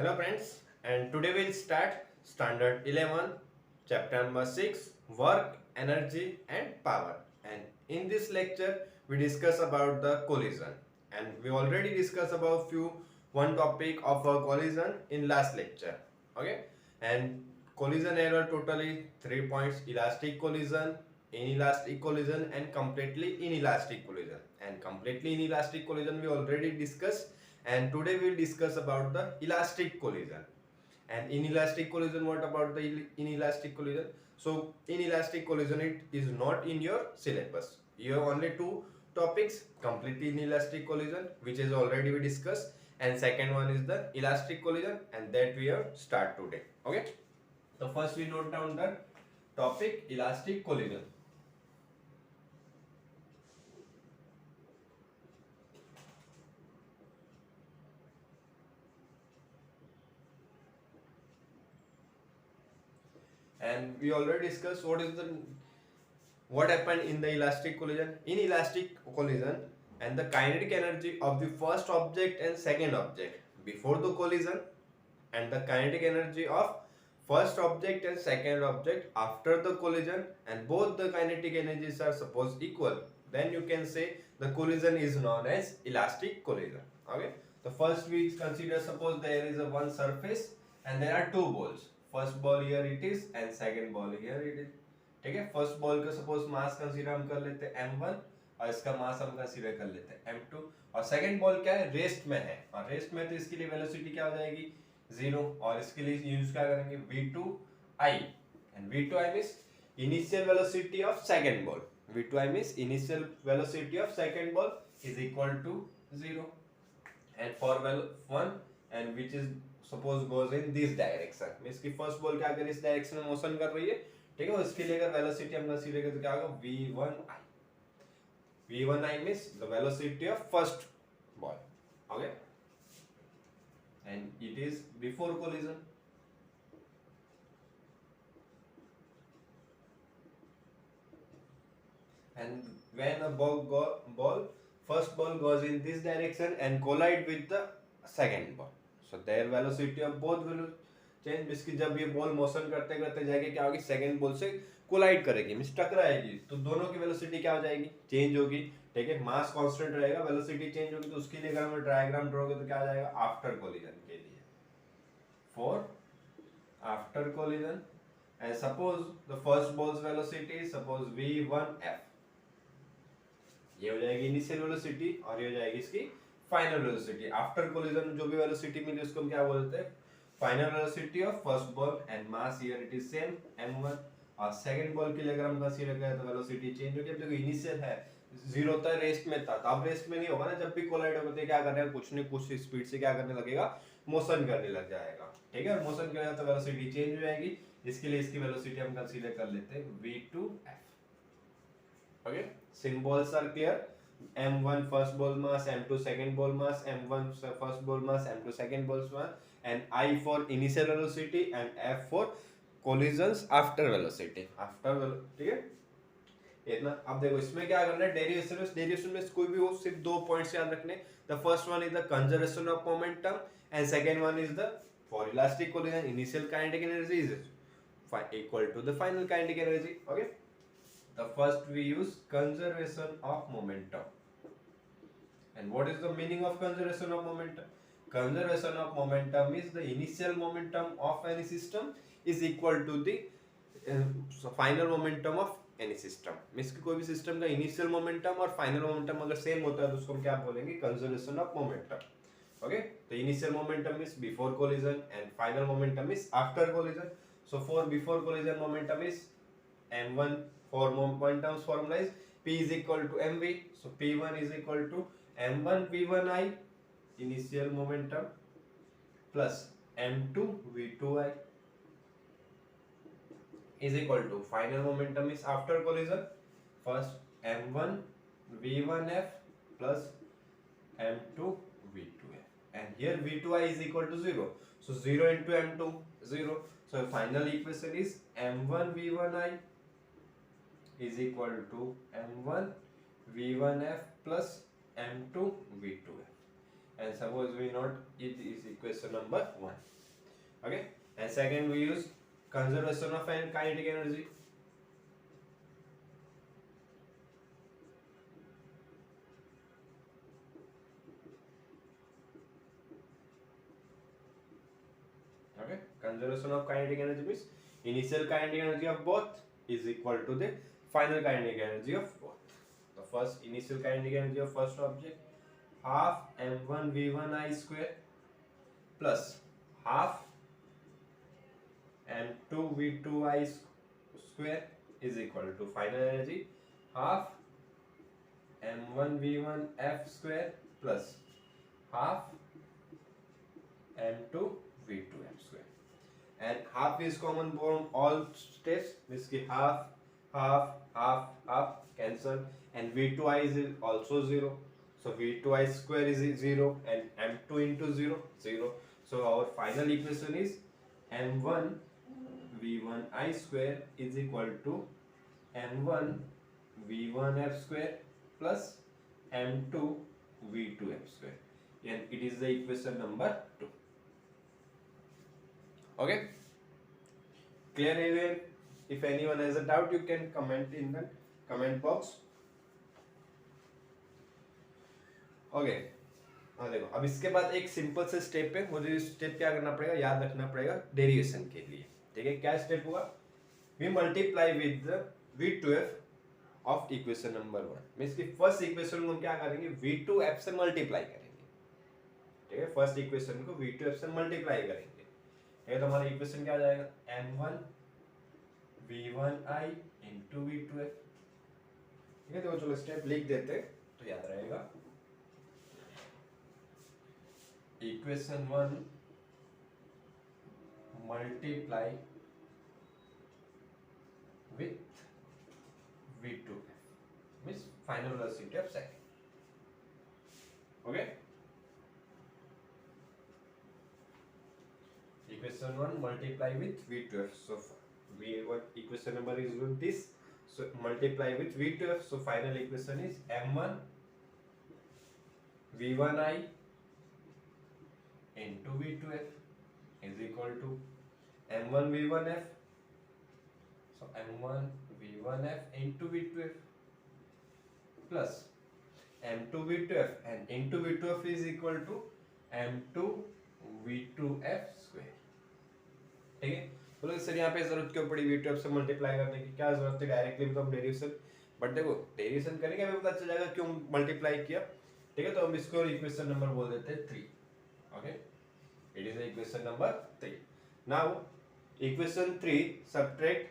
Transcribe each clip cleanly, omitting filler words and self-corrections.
Hello friends, and today we'll start Standard 11, Chapter number 6, Work, Energy and Power. And in this lecture, we discuss about the collision. And we already discussed about one topic of a collision in last lecture. Okay, and collision error totally 3 points: elastic collision, inelastic collision, and completely inelastic collision. And completely inelastic collision we already discussed, and today we'll discuss about the elastic collision. And inelastic collision, what about the inelastic collision? So inelastic collision, it is not in your syllabus. You have only two topics: completely inelastic collision, which is already we discussed, and second one is the elastic collision, and that we have start today. Okay, so first we note down the topic elastic collision. And we already discussed what happened in the elastic collision. In elastic collision, and the kinetic energy of the first object and second object before the collision, and the kinetic energy of first object and second object after the collision, and both the kinetic energies are supposed equal, then you can say the collision is known as elastic collision. Okay, the first we consider, suppose there is a one surface and there are two balls. First ball here it is and second ball here it is. ठीक है, first ball का suppose मास consider हम कर लेते हैं m1 और इसका मास हम कंसीडर कर लेते हैं m2, और सेकंड बॉल क्या है, रेस्ट में है, और रेस्ट में तो इसके लिए वेलोसिटी क्या हो जाएगी, 0, और इसके लिए यूज क्या करेंगे, v2i, and v2i means initial velocity of second ball, v2i means initial velocity of second ball is equal to 0, and for one and which is suppose goes in this direction, means की first ball क्या कर इस direction में motion कर रही है, ठीक है, उसके लिए अगर वेलोसिटी हम कंसीडर करें तो क्या होगा, v1i, v1i means the velocity of first ball. Okay, and it is before collision. And when a first ball goes in this direction and collide with the second ball, so their velocity of both will change. इसकी जब ये ball motion करते करते जाएगी क्या होगी, second ball से collide करेगी, मींस टकराएगी, तो दोनों की वेलोसिटी क्या हो जाएगी, चेंज होगी. ठीक है, मास कांस्टेंट रहेगा, वेलोसिटी चेंज होगी, तो उसके लिए अगर हम डायग्राम ड्रॉ करें तो क्या आ जाएगा, आफ्टर कोलिजन के लिए, for after collision. And suppose the first balls velocity suppose v1f, ये हो जाएगी इनिशियल वेलोसिटी, और ये हो जाएगी इसकी फाइनल वेलोसिटी. आफ्टर कोलिजन जो भी वेलोसिटी मिली उसको हम क्या बोलते हैं, final velocity of first ball, and mass here it is same m1, और सेकंड बॉल के लिए अगर हम कंसीडर करें तो वेलोसिटी चेंज होगी. अब देखो इनिशियल है 0 था, रेस्ट में था, तो अब रेस्ट में नहीं होगा ना, जब भी कोलाइड होगा तो क्या करने का, कुछ नहीं कुछ स्पीड से क्या करने लगेगा, मोशन करने लग जाएगा. ठीक है, और मोशन करेगा तो वेलोसिटी चेंज हो जाएगी. इसके लिए इसकी वेलोसिटी हम कंसीडर कर लेते हैं v2f. Okay, symbols are clear. m1 first ball mass, m2 second ball mass, m1 first ball mass, m2 second ball mass, and I for initial velocity and f for collisions after velocity. ठीक है, इतना. अब देखो इसमें क्या करना है, derivation में कोई भी हो, सिर्फ दो पॉइंट्स याद रखने. The first one is the conservation of momentum, and second one is the for elastic collision initial kinetic energy is equal to the final kinetic energy. Okay, the first we use conservation of momentum. And what is the meaning of conservation of momentum? Conservation of momentum is the initial momentum of any system is equal to the final momentum of any system. Means कि कोई भी system का initial momentum और final momentum अगर same होता है तो उसको हम क्या बोलेंगे, कंजर्वेशन ऑफ मोमेंटम. ओके, तो initial momentum is before collision and final momentum is after collision. So for before collision momentum is m1. For momentum's formula is p is equal to mv, so p1 is equal to m1 v1i initial momentum plus m2 v2i is equal to final momentum is after collision, first m1 v1f plus m2 v2f, and here v2i is equal to 0, so 0 into m2 0, so final equation is m1 v1i is equal to m1 v1f plus m2 v2f, and suppose V naught it is equation number 1. Okay, and second we use conservation of kinetic energy. Okay, conservation of kinetic energy means initial kinetic energy of both is equal to the final kinetic energy of both. The first initial kinetic energy of first object half m1 v1 I square plus half m2 v2 I square is equal to final energy half m1 v1 f square plus half m2 v2 f square, and half is common from all steps, means ki half cancel, and v2i is also 0, so v2i square is 0 and m2 into 0 0. So our final equation is m1 v1 I square is equal to m1 v1 f square plus m2 v2 f square, and it is the equation number 2. Okay, clear everyone? If anyone has a doubt, you can comment in the comment box. Okay, हाँ देखो, अब इसके बाद एक simple से step है, मुझे step क्या करना पड़ेगा, याद रखना पड़ेगा डेरिवेशन के लिए. ठीक है, क्या स्टेप होगा, we multiply with the v2f of equation number 1. Means कि फर्स्ट इक्वेशन को हम क्या करेंगे, v2f से मल्टीप्लाई करेंगे. ठीक है, फर्स्ट इक्वेशन को v2f से मल्टीप्लाई करेंगे. ये तो हमारा इक्वेशन क्या आ जाएगा, m1 v1i into v2f. ठीक है, तो चलो स्टेप लिख देते तो याद रहेगा. Equation 1 multiply with v2f means final velocity of second. Okay, equation 1 multiply with v2f. So v1 equation number is with this, so multiply with v2f, so final equation is m1 v1i into v2f is equal to m1 v1f, so m1 v1f into v2f plus m2 v2f, and into v2f is equal to m2 v2f square. ठीक है, बोलो sir यहाँ पे जरूरत क्यों पड़ी v2f से multiply करने की, क्या जरूरत है, डायरेक्टली भी तो हम डेरिवेशन, बट देखो डेरिवेशन करेंगे हमें पता चल जाएगा क्यों मल्टीप्लाई किया. ठीक है, तो हम इसको इक्वेशन नंबर बोल देते हैं 3. Okay, it is equation number 3. Now equation 3 subtract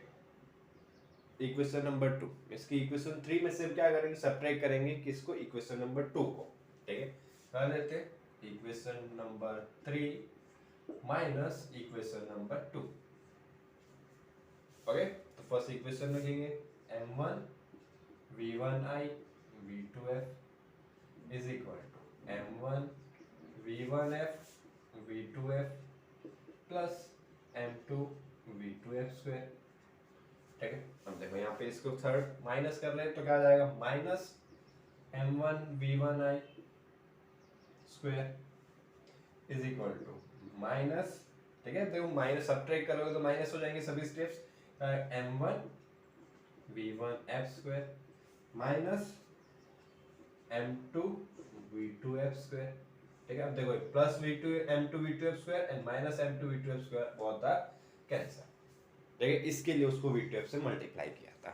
equation number 2. इसकी इक्वेशन 3 में से हम क्या करेंगे, सब्ट्रैक्ट करेंगे किसको, इक्वेशन नंबर 2 को. ठीक है, कर देते हैं equation number 3 minus equation number 2. Okay, तो फर्स्ट इक्वेशन लिखेंगे m1 v1i v2f is equal to m1 v1f v2f plus m2 v2f square. ठीक है, अब देखो यहाँ पे इसको थर्ड माइनस कर रहे हैं तो क्या आ जाएगा, minus m1 v1i square is equal to minus. ठीक है, देखो माइनस सब्ट्रैक्ट करोगे तो माइनस हो जाएंगे सभी steps, m1 v1f square minus m2 v2f square. ठीक है, अब देखो plus v2 m2 v2f square and minus m2 v2f square both are cancel. ठीक है, इसके लिए उसको v2f से मल्टीप्लाई किया था.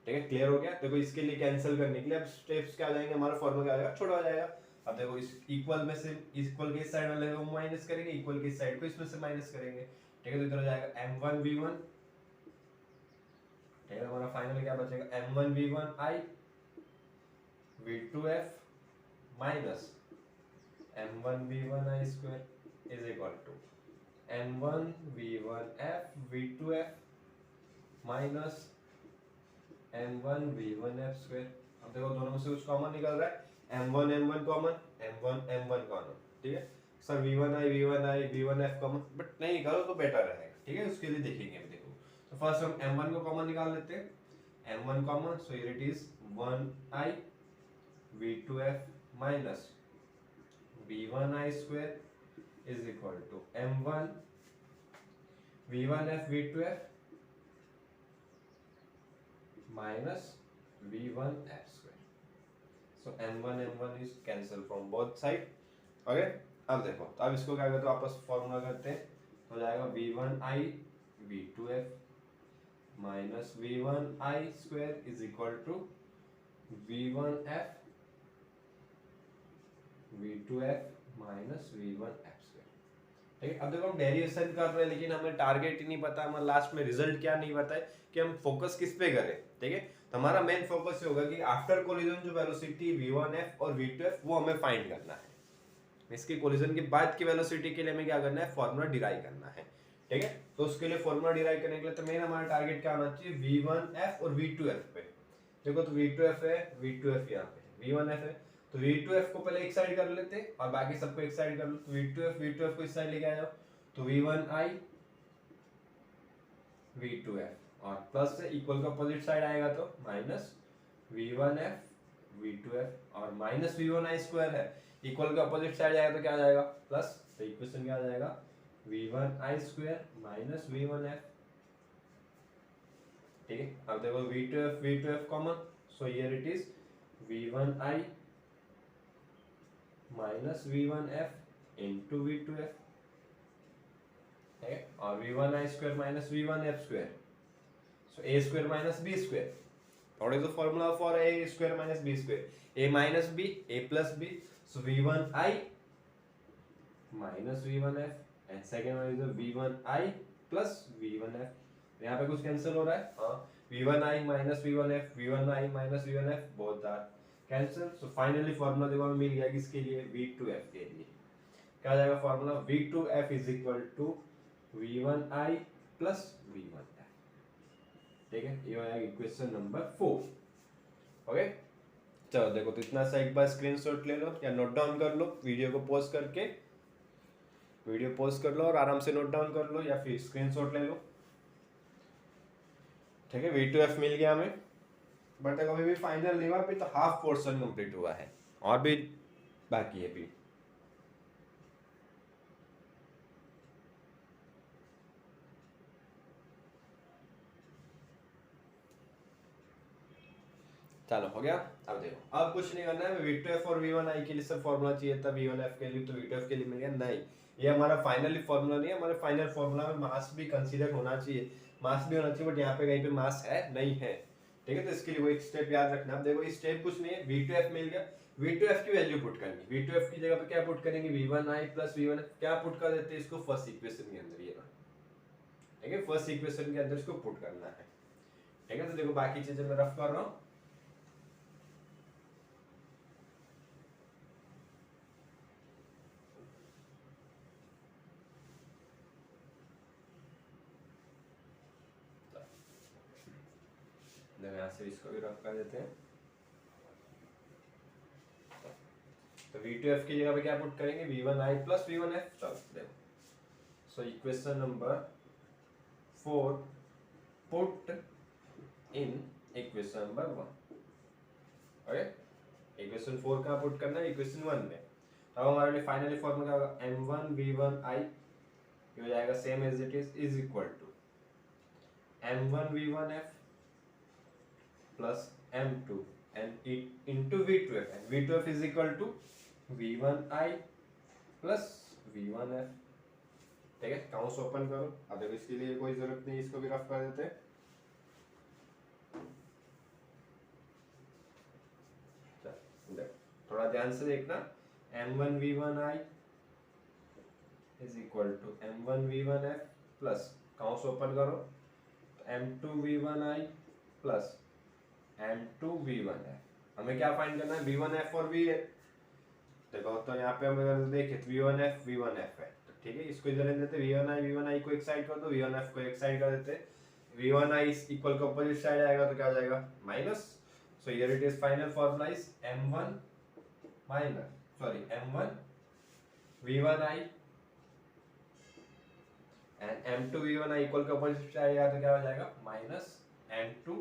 ठीक है, क्लियर हो गया. देखो इसके लिए कैंसिल करने के लिए अब स्टेप्स क्या आ जाएंगे, हमारा फॉर्मूला क्या आ जाएगा, छोटा हो जाएगा. अब देखो इस इक्वल में से इक्वल के साइड वाले को माइनस करेंगे, इक्वल के साइड को इसमें से माइनस करेंगे. ठीक है, तो इधर हो जाएगा m1 v1. ठीक है, हमारा फाइनल क्या बचेगा, m1 v1 i v2f minus m1 v1 i square is equal to m1 v1f v2f minus m1 v1f square. अब देखो दोनों में से कुछ कॉमन निकल रहा है, m1 कॉमन, m1 कॉमन. ठीक है sir, v1i v1f common, but नहीं निकालो तो बेटर रहेगा. ठीक है, उसके लिए देखेंगे. अभी देखो, तो फर्स्ट हम m1 को कॉमन निकाल लेते हैं. m1 common, so it is 1i v2f minus v1i square is equal to m1 v1f v2f minus v1f square. So m1 is cancel from both side. Okay, अब देखो, तो अब इसको क्या करते हो, आपस फॉर्मूला करते हैं, तो हो जाएगा v1i v2f minus v1i square is equal to v1f v2f minus v1f square. ठीक है, अब देखो हम डेरिवेशन कर रहे हैं लेकिन हमें टारगेट ही नहीं पता, हमें लास्ट में रिजल्ट क्या नहीं पता है कि हम फोकस किस पे करें। ठीक है, तो हमारा मेन फोकस ये होगा कि आफ्टर कोलिजन जो वेलोसिटी v1f और v2f वो हमें फाइंड करना है। इसके कोलिजन के बाद की वेलोसिटी के लिए हमें क्या करना है, फॉर्मूला डिराइव करना है। ठीक है, तो उसके लिए फॉर्मूला डिराइव करने के लिए तो मेन हमारा टारगेट क्या होना चाहिए, v1f और v2f पे। देखो तो v2f है, v2f यहाँ पे, v1f है, तो v2f को पहले एक साइड कर लेते हैं और बाकी सबको एक साइड कर लो। तो v2f को इस साइड लेके आ जाओ, तो v1i v2f और प्लस से इक्वल का अपोजिट साइड आएगा तो माइनस v1f v2f और माइनस v1i स्क्वायर है, इक्वल का अपोजिट साइड आएगा तो क्या आ जाएगा, प्लस। तो इक्वेशन क्या आ जाएगा, v1i स्क्वायर माइनस v1f। ठीक है, अब देखो v2f common, so here it is v1i minus v1f into v2f है, और v1i square minus v1f square, so a square minus b square. What is the formula for a square minus b square, a minus b a plus b, so v1i minus v1f and second one is the v1i plus v1f। यहाँ पे कुछ cancel हो रहा है, हाँ, v1i minus v1f v1i minus v1f both are cancel, so finally formula देखो हमें मिल गया किसके लिए, v2f के लिए। क्या आ जाएगा formula, v2f is equal to v1i plus v1f। ठीक है, ये हो जाएगा इक्वेशन नंबर 4। ओके, चलो देखो, तो इतना सा एक बार स्क्रीनशॉट ले लो या नोट डाउन कर लो, वीडियो को पॉज करके वीडियो पॉज कर लो और आराम से नोट डाउन कर लो या फिर स्क्रीनशॉट ले लो। ठीक है, v2f मिल गया हमें, बट अभी भी फाइनल नहीं हुआ, अभी तो हाफ पोर्शन कंप्लीट हुआ है और भी बाकी है भी। चलो हो गया। अब देखो, अब कुछ नहीं करना है, v2f और v1i के लिए सब फॉर्मूला चाहिए था, v1f के लिए तो v2f के लिए मिल गया। नहीं, ये हमारा फाइनली फॉर्मूला नहीं है, हमारे फाइनल फॉर्मूला में मास भी कंसीडर होना चाहिए, मास भी होना चाहिए, बट यहाँ पे कहीं पे मास है नहीं है। ठीक है, तो इसके लिए वो एक स्टेप याद रखना। अब देखो, ये स्टेप कुछ नहीं है, v2f मिल गया, v2f की वैल्यू पुट करनी, v2f की जगह पे क्या पुट करेंगे, v1i प्लस v1f, क्या पुट कर देते हैं इसको, फर्स्ट इक्वेशन के अंदर, ये ठीक है, फर्स्ट इक्वेशन के अंदर इसको पुट करना है। ठीक है, तो देखो बाकी चीजें मैं रफ कर रहा हूँ। यहाँ से इसको भी रफ कर देते हैं, तो v2f की जगह पे क्या पुट करेंगे, v1i प्लस v1f। चलो देखो, so equation number 4 put in equation number 1। Okay, equation 4 का पुट करना है इक्वेशन 1 में। अब हमारे लिए फाइनली फॉर्मूला होगा m1 v1i, ये हो जाएगा same as it is equal to m1 v1f plus m2 and it into v2f, and v2f is equal to v1i plus v1f। ठीक है, काउंट्स ओपन करो। अब देखो, इसके लिए कोई जरूरत नहीं, इसको भी रफ कर देते हैं। थोड़ा ध्यान से देखना, m1 v1i is equal to m1 v1f plus counts open करो, m2 v1i plus m2 v1f। हमें क्या फाइंड करना है, v1f और v। देखो तो यहाँ पे हम अगर देखें तो v1f है, तो ठीक है, इसको इधर रहने देते, v1i को एक साइड कर दो, v1f को एक साइड कर देते, v1i इक्वल का अपोजिट साइड आएगा तो क्या हो जाएगा, minus. So here it is final formula is m1 v1i and m2 v1i equal का अपोजिट साइड आएगा तो क्या हो जाएगा, minus m2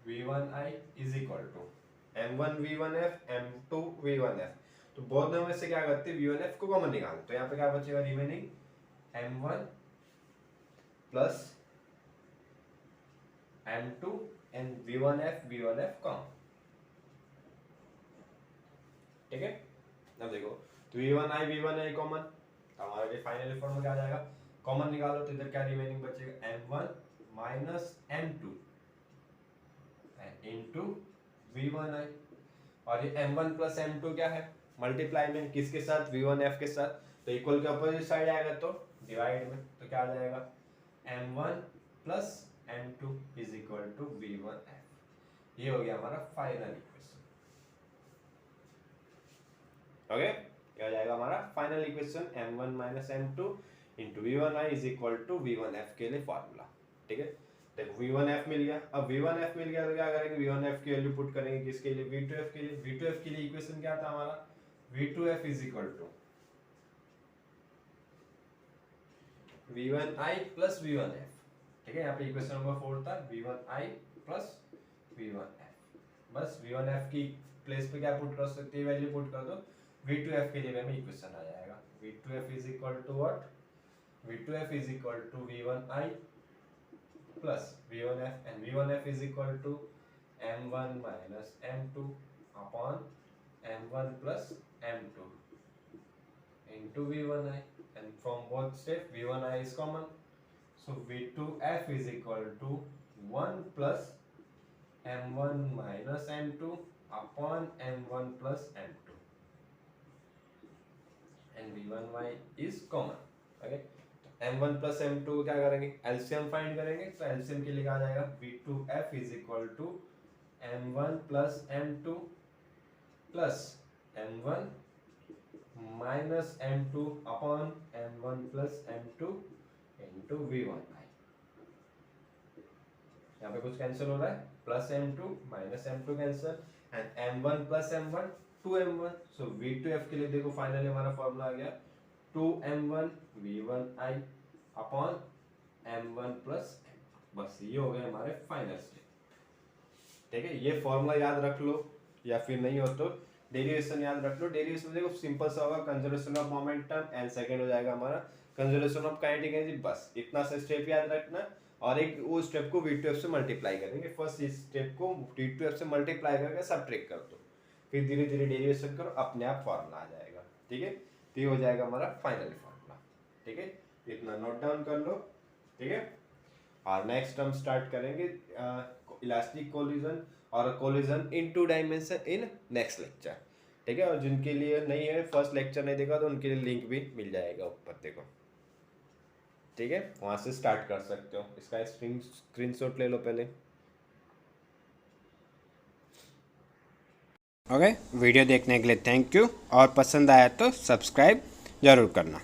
v1i is equal to m1 v1f m2 v1f। तो बोथ में से क्या करते हैं, V1F को कॉमन निकालते, तो यहाँ पे क्या बचेगा, remaining M1 plus M2 and V1F common. ठीक है, अब देखो तो V1I कॉमन, तो हमारा ये फाइनल फॉर्म में क्या आ जाएगा, कॉमन निकालो तो इधर क्या रिमेनिंग बचेगा, M1 minus M2 into V1I, और ये M1 प्लस M2 क्या है, मल्टीप्लाई में किसके साथ, V1F के साथ, तो इक्वल के अपोजिट साइड आएगा तो डिवाइड में, तो क्या आ जाएगा M1 plus M2 is equal to V1F। ये हो गया हमारा फाइनल इक्वेशन। ओके, क्या हो जाएगा हमारा final equation, M1 minus M2 into V1I is equal to V1F के लिए फॉर्मूला। ठीक है, देखो V1F मिल गया, अब V1F मिल गया तो क्या करेंगे, V1F की वैल्यू पुट करेंगे किसके लिए, V2F के लिए। V2F के लिए इक्वेशन क्या था हमारा, V2F is equal to V1I plus V1F। ठीक है, यहाँ पे इक्वेशन नंबर 4 था, V1I प्लस V1F। बस V1F की प्लेस पे क्या पुट कर सकते हैं, वैल्यू पुट कर दो, V2F के लिए हमें इक्वेशन आ जाएगा, V2F is equal to what, V2F is equal to V1I plus V1F, and V1F is equal to M1 minus M2 upon M1 plus M2 into V1I, and from both steps V1I is common, so V2F is equal to 1 plus M1 minus M2 upon M1 plus M2, and V1Y is common। okay, M1 plus M2 क्या करेंगे, LCM find करेंगे, तो LCM के लिए क्या आ जाएगा, V2F is equal to M1 plus M2 plus M1 minus M2 upon M1 plus M2 into V1I। यहाँ पे कुछ कैंसिल हो रहा है, plus M2 minus M2 cancel, and M1 plus M1 2M1, so V2F के लिए देखो फाइनली हमारा फॉर्मूला आ गया 2M1 V1I upon M1 plus M2। बस ये हो गए हमारे फाइनल स्टेप। ठीक है, ये फॉर्मूला याद रख लो, या फिर नहीं हो तो डेरिवेशन याद रख लो। डेरिवेशन देखो सिंपल सा होगा, conservation of momentum and second हो जाएगा हमारा कंजर्वेशन ऑफ काइनेटिक एनर्जी। बस इतना सा स्टेप याद रखना, और एक वो स्टेप को V2F से मल्टीप्लाई करेंगे। फर्स्ट इस स्टेप को V2F से मल्टीप्लाई करके सब्ट्रैक्ट कर दो, फिर धीरे धीरे डेरिवेशन करो, अपने आप फॉर्मूला आ जाएगा। ठीक है, तो ये हो जाएगा हमारा फाइनल फॉर्मूला। ठीक है, इतना नोट डाउन कर लो। ठीक है, और नेक्स्ट हम स्टार्ट करेंगे इलास्टिक कोलिजन और collision in 2 dimension in next lecture. ठीक है, और जिनके लिए नहीं है, फर्स्ट लेक्चर नहीं देखा, तो उनके लिए लिंक भी मिल जाएगा ऊपर, देखो। ठीक है, वहां से स्टार्ट कर सकते हो। इसका स्क्रीनशॉट ले लो पहले। ओके, वीडियो देखने के लिए थैंक यू, और पसंद आया तो सब्सक्राइब जरूर करना।